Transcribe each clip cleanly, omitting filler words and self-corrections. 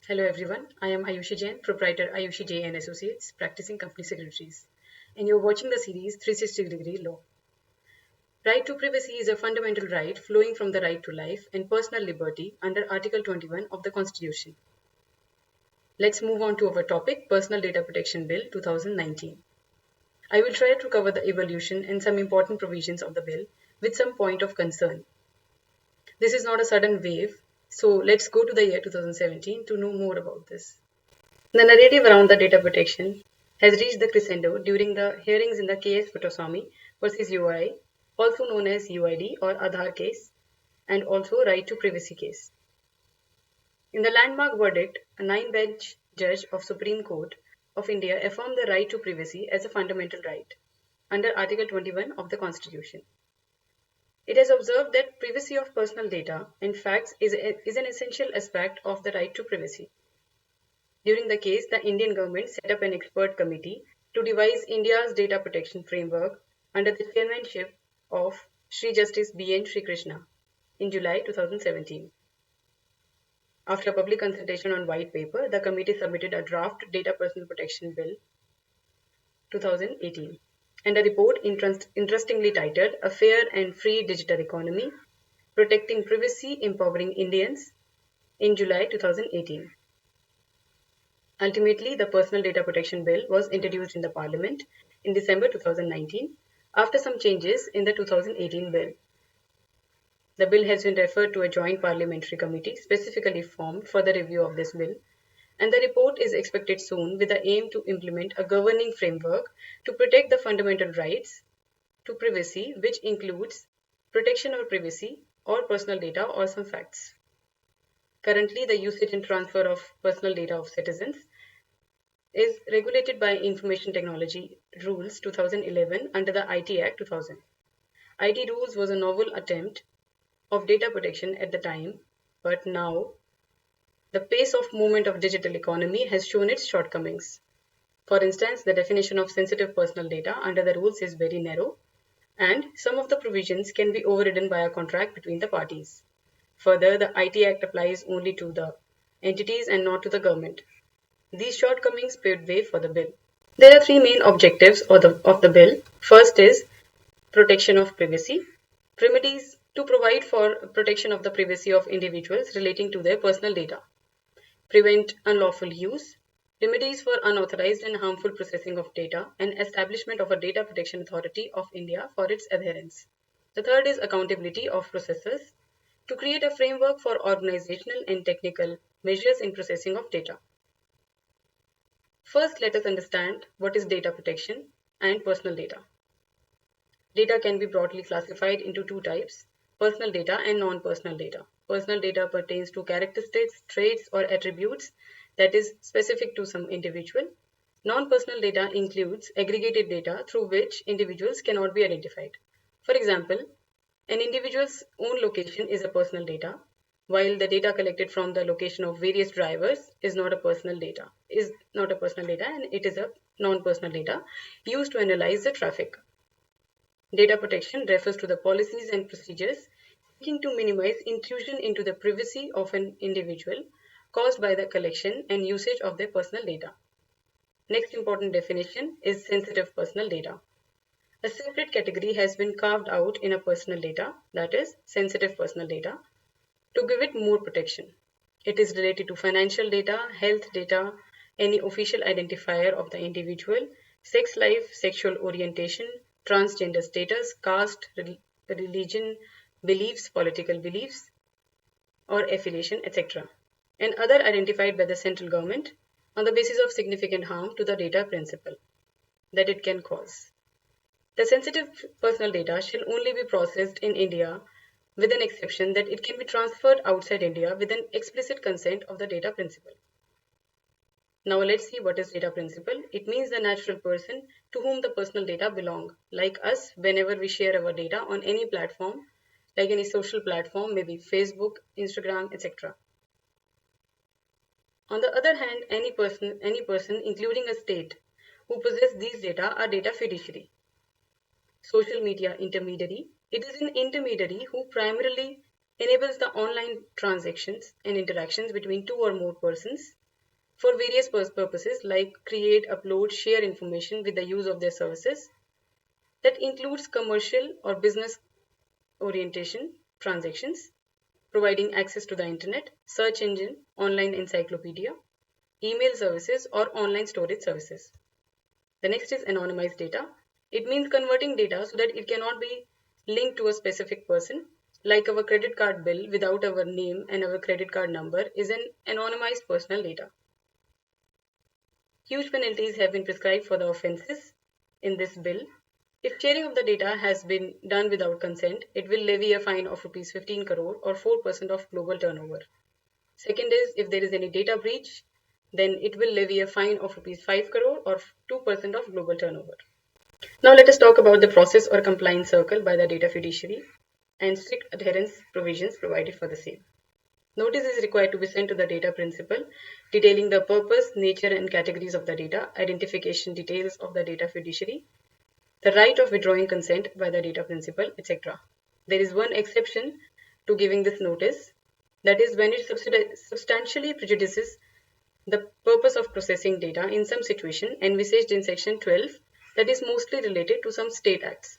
Hello everyone, I am Ayushi Jain, proprietor Ayushi J and Associates, practicing company secretaries, and you're watching the series 360-degree Law. Right to privacy is a fundamental right flowing from the right to life and personal liberty under Article 21 of the Constitution. Let's move on to our topic, Personal Data Protection Bill 2019. I will try to cover the evolution and some important provisions of the bill with some point of concern. This is not a sudden wave, so let's go to the year 2017 to know more about this. The narrative around the data protection has reached the crescendo during the hearings in the KS Puttaswamy versus UI, also known as UID or Aadhaar case, and also right to privacy case. In the landmark verdict, a 9-bench judge of Supreme Court of India affirmed the right to privacy as a fundamental right under Article 21 of the Constitution. It has observed that privacy of personal data and facts is an essential aspect of the right to privacy. During the case, the Indian government set up an expert committee to devise India's data protection framework under the chairmanship of Sri Justice B.N. Sri Krishna in July 2017. After a public consultation on white paper, the committee submitted a draft Data Personal Protection Bill 2018 and a report interestingly titled A Fair and Free Digital Economy, Protecting Privacy, Empowering Indians in July 2018. Ultimately, the Personal Data Protection Bill was introduced in the Parliament in December 2019 after some changes in the 2018 bill. The bill has been referred to a joint parliamentary committee specifically formed for the review of this bill, and the report is expected soon with the aim to implement a governing framework to protect the fundamental rights to privacy, which includes protection of privacy or personal data or some facts. Currently, the usage and transfer of personal data of citizens is regulated by Information Technology Rules 2011 under the IT Act 2000. IT rules was a novel attempt of data protection at the time, but now the pace of movement of digital economy has shown its shortcomings. For instance, the definition of sensitive personal data under the rules is very narrow, and some of the provisions can be overridden by a contract between the parties. Further, the IT Act applies only to the entities and not to the government. These shortcomings paved way for the bill. There are three main objectives of the bill. First is protection of privacy. Remedies to provide for protection of the privacy of individuals relating to their personal data. Prevent unlawful use. Remedies for unauthorized and harmful processing of data and establishment of a Data Protection Authority of India for its adherence. The third is accountability of processors to create a framework for organizational and technical measures in processing of data. First, let us understand what is data protection and personal data. Data can be broadly classified into two types, personal data and non-personal data. Personal data pertains to characteristics, traits, or attributes that is specific to some individual. Non-personal data includes aggregated data through which individuals cannot be identified. For example, an individual's own location is a personal data, while the data collected from the location of various drivers is not a personal data, and it is a non-personal data used to analyze the traffic. Data protection refers to the policies and procedures seeking to minimize intrusion into the privacy of an individual caused by the collection and usage of their personal data. Next important definition is sensitive personal data. A separate category has been carved out in a personal data, that is, sensitive personal data, to give it more protection. It is related to financial data, health data, any official identifier of the individual, sex life, sexual orientation, transgender status, caste, religion, beliefs, political beliefs, or affiliation, etc., and other identified by the central government on the basis of significant harm to the data principle that it can cause. The sensitive personal data shall only be processed in India with an exception that it can be transferred outside India with an explicit consent of the data principle. Now let's see what is data principle. It means the natural person to whom the personal data belong. Like us, whenever we share our data on any platform, like any social platform, maybe Facebook, Instagram, etc. On the other hand, any person, including a state, who possess these data are data fiduciary. Social media intermediary. It is an intermediary who primarily enables the online transactions and interactions between two or more persons for various purposes like create, upload, share information with the use of their services. That includes commercial or business orientation transactions, providing access to the internet, search engine, online encyclopedia, email services, or online storage services. The next is anonymized data. It means converting data so that it cannot be linked to a specific person, like our credit card bill without our name and our credit card number is an anonymized personal data. Huge penalties have been prescribed for the offences in this bill. If sharing of the data has been done without consent, it will levy a fine of Rs 15 crore or 4% of global turnover. Second is, if there is any data breach, then it will levy a fine of Rs 5 crore or 2% of global turnover. Now let us talk about the process or compliance circle by the data fiduciary and strict adherence provisions provided for the same. Notice is required to be sent to the data principal, detailing the purpose, nature and categories of the data, identification details of the data fiduciary, the right of withdrawing consent by the data principal, etc. There is one exception to giving this notice, that is when it substantially prejudices the purpose of processing data in some situation envisaged in section 12 that is mostly related to some state acts.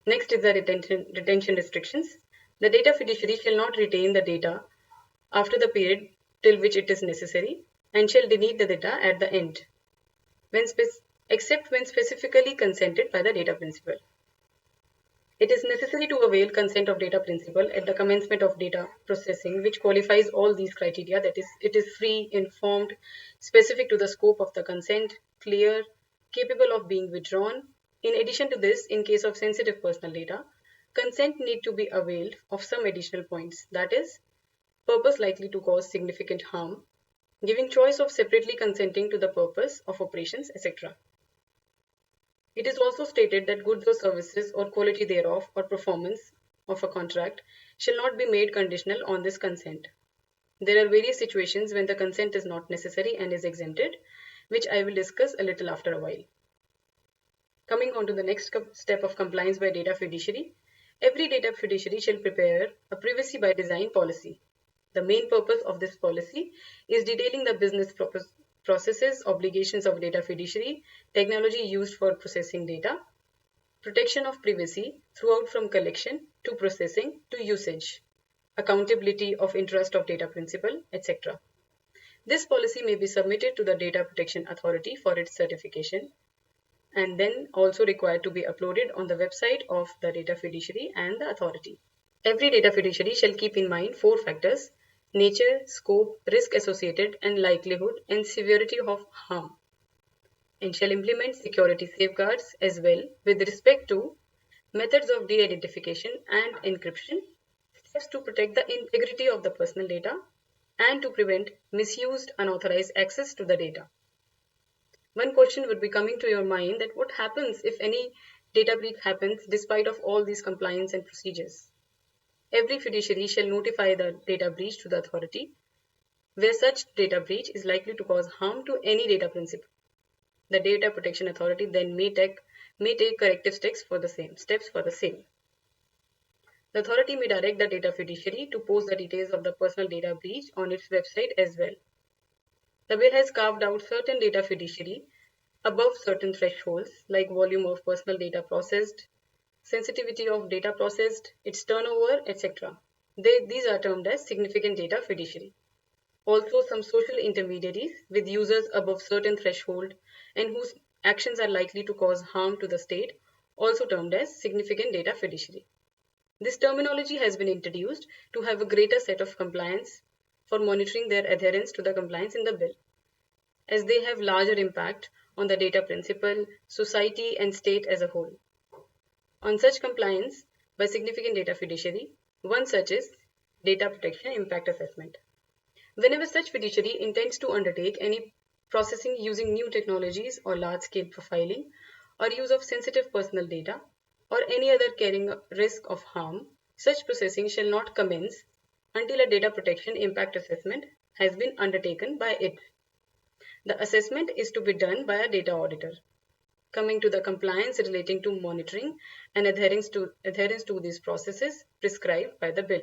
Next is the retention restrictions. The data fiduciary shall not retain the data after the period till which it is necessary and shall delete the data at the end, except when specifically consented by the data principal. It is necessary to avail consent of data principal at the commencement of data processing, which qualifies all these criteria, that is, it is free, informed, specific to the scope of the consent, clear, capable of being withdrawn. In addition to this, in case of sensitive personal data, consent need to be availed of some additional points, that is, purpose likely to cause significant harm, giving choice of separately consenting to the purpose of operations, etc. It is also stated that goods or services or quality thereof or performance of a contract shall not be made conditional on this consent. There are various situations when the consent is not necessary and is exempted, which I will discuss a little after a while. Coming on to the next step of compliance by data fiduciary, every data fiduciary shall prepare a privacy by design policy. The main purpose of this policy is detailing the business processes, obligations of data fiduciary, technology used for processing data, protection of privacy throughout from collection to processing to usage, accountability of interest of data principal, etc. This policy may be submitted to the Data Protection Authority for its certification and then also required to be uploaded on the website of the data fiduciary and the authority. Every data fiduciary shall keep in mind 4 factors: nature, scope, risk associated, and likelihood and severity of harm, and shall implement security safeguards as well with respect to methods of de-identification and encryption, steps to protect the integrity of the personal data, and to prevent misused unauthorized access to the data. One question would be coming to your mind, that what happens if any data breach happens despite of all these compliance and procedures? Every fiduciary shall notify the data breach to the authority where such data breach is likely to cause harm to any data principal. The Data Protection Authority then may take corrective steps for the same. The authority may direct the data fiduciary to post the details of the personal data breach on its website as well. The bill has carved out certain data fiduciary above certain thresholds like volume of personal data processed, sensitivity of data processed, its turnover, etc. These are termed as significant data fiduciary. Also, some social intermediaries with users above certain threshold and whose actions are likely to cause harm to the state, also termed as significant data fiduciary. This terminology has been introduced to have a greater set of compliance for monitoring their adherence to the compliance in the bill, as they have larger impact on the data principal, society, and state as a whole. On such compliance by significant data fiduciary, one such is data protection impact assessment. Whenever such fiduciary intends to undertake any processing using new technologies or large-scale profiling or use of sensitive personal data or any other carrying a risk of harm, such processing shall not commence until a data protection impact assessment has been undertaken by it. The assessment is to be done by a data auditor. Coming to the compliance relating to monitoring and adherence to these processes prescribed by the bill.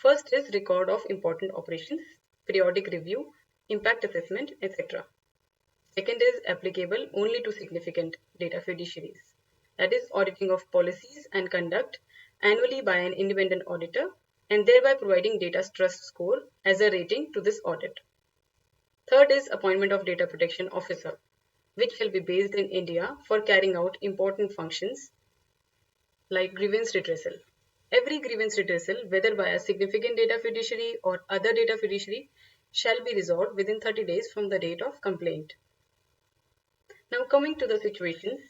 First is record of important operations, periodic review, impact assessment, etc. Second is applicable only to significant data fiduciaries. That is auditing of policies and conduct annually by an independent auditor and thereby providing data trust score as a rating to this audit. Third is appointment of data protection officer, which shall be based in India for carrying out important functions like grievance redressal. Every grievance redressal, whether by a significant data fiduciary or other data fiduciary, shall be resolved within 30 days from the date of complaint. Now coming to the situations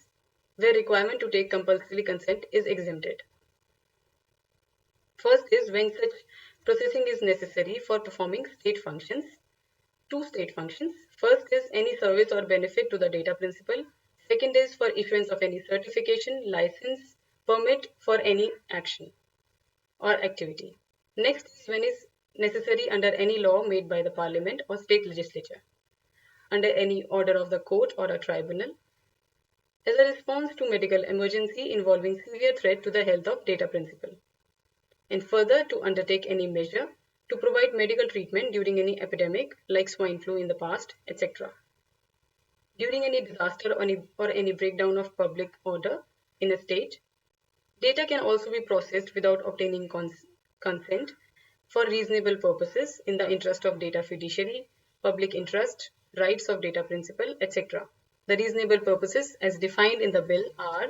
where requirement to take compulsory consent is exempted. First is when such processing is necessary for performing state functions. Two state functions. First is any service or benefit to the data principal. Second is for issuance of any certification, license, permit for any action or activity. Next is when is necessary under any law made by the parliament or state legislature, under any order of the court or a tribunal, as a response to medical emergency involving severe threat to the health of data principal, and further to undertake any measure to provide medical treatment during any epidemic like swine flu in the past, etc. During any disaster or any breakdown of public order in a state, data can also be processed without obtaining consent for reasonable purposes in the interest of data fiduciary, public interest, rights of data principal, etc. The reasonable purposes as defined in the bill are: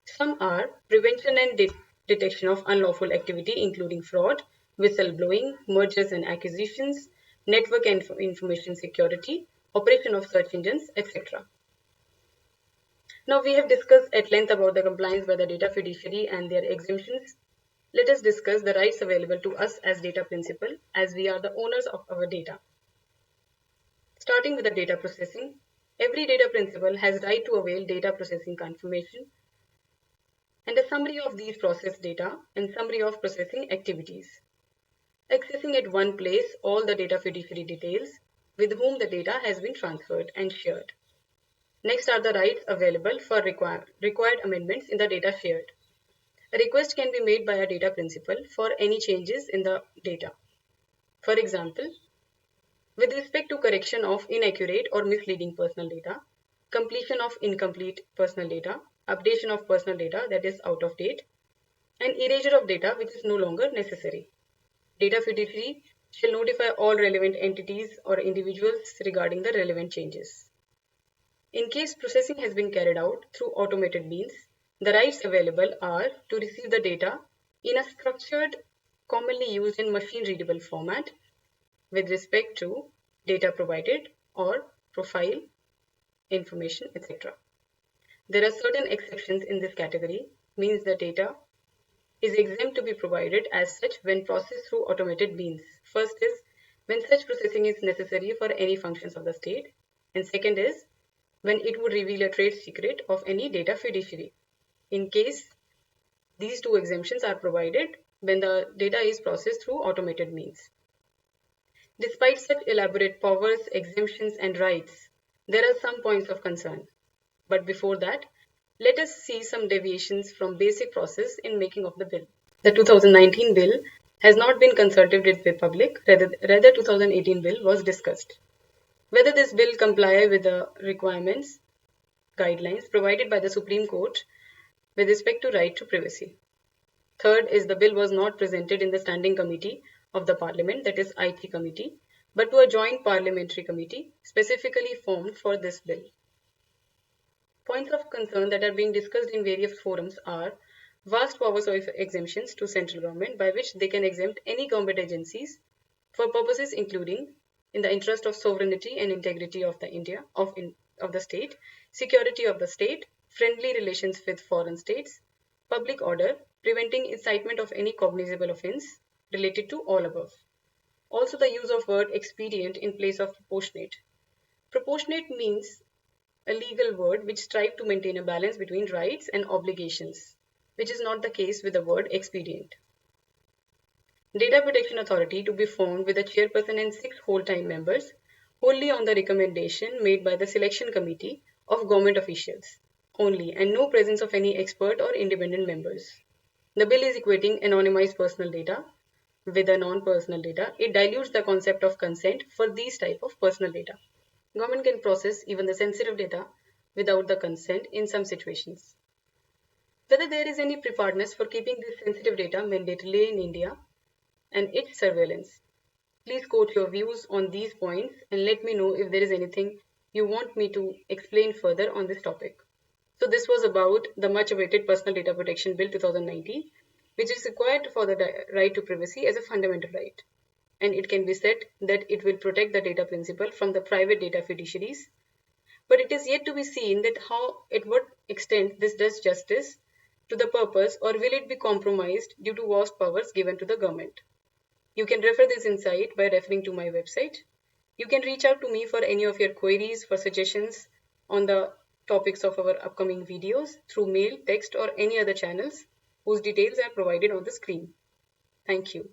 some are prevention and detection of unlawful activity including fraud, whistleblowing, mergers and acquisitions, network and information security, operation of search engines, etc. Now we have discussed at length about the compliance by the data fiduciary and their exemptions. Let us discuss the rights available to us as data principal, as we are the owners of our data. Starting with the data processing, every data principal has right to avail data processing confirmation and a summary of these processed data and summary of processing activities. Accessing at one place all the data fiduciary details with whom the data has been transferred and shared. Next are the rights available for required amendments in the data shared. A request can be made by a data principal for any changes in the data. For example, with respect to correction of inaccurate or misleading personal data, completion of incomplete personal data, updation of personal data that is out of date, and erasure of data which is no longer necessary. Data fiduciary shall notify all relevant entities or individuals regarding the relevant changes. In case processing has been carried out through automated means, the rights available are to receive the data in a structured, commonly used in machine-readable format with respect to data provided or profile, information, etc. There are certain exceptions in this category, means the data is exempt to be provided as such when processed through automated means. First is when such processing is necessary for any functions of the state, and second is when it would reveal a trade secret of any data fiduciary. In case these two exemptions are provided when the data is processed through automated means. Despite such elaborate powers, exemptions, and rights, there are some points of concern. But before that, let us see some deviations from basic process in making of the bill. The 2019 bill has not been consulted with the public, rather 2018 bill was discussed. Whether this bill comply with the requirements, guidelines provided by the Supreme Court with respect to right to privacy. Third is the bill was not presented in the standing committee of the parliament, that is IT committee, but to a joint parliamentary committee specifically formed for this bill. Points of concern that are being discussed in various forums are vast powers of exemptions to central government by which they can exempt any government agencies for purposes including in the interest of sovereignty and integrity of the state, security of the state, friendly relations with foreign states, public order, preventing incitement of any cognizable offense related to all above. Also the use of word expedient in place of proportionate. Proportionate means a legal word which strives to maintain a balance between rights and obligations, which is not the case with the word expedient. Data Protection Authority to be formed with a chairperson and 6 full-time members, wholly on the recommendation made by the selection committee of government officials only, and no presence of any expert or independent members. The bill is equating anonymized personal data with the non-personal data, it dilutes the concept of consent for these type of personal data. Government can process even the sensitive data without the consent in some situations. Whether there is any preparedness for keeping this sensitive data mandatorily in India and its surveillance. Please quote your views on these points and let me know if there is anything you want me to explain further on this topic. So this was about the much awaited Personal Data Protection Bill 2019, which is required for the right to privacy as a fundamental right. And it can be said that it will protect the data principle from the private data fiduciaries. But it is yet to be seen that at what extent this does justice to the purpose, or will it be compromised due to vast powers given to the government. You can refer this insight by referring to my website. You can reach out to me for any of your queries, for suggestions on the topics of our upcoming videos through mail, text, or any other channels whose details are provided on the screen. Thank you.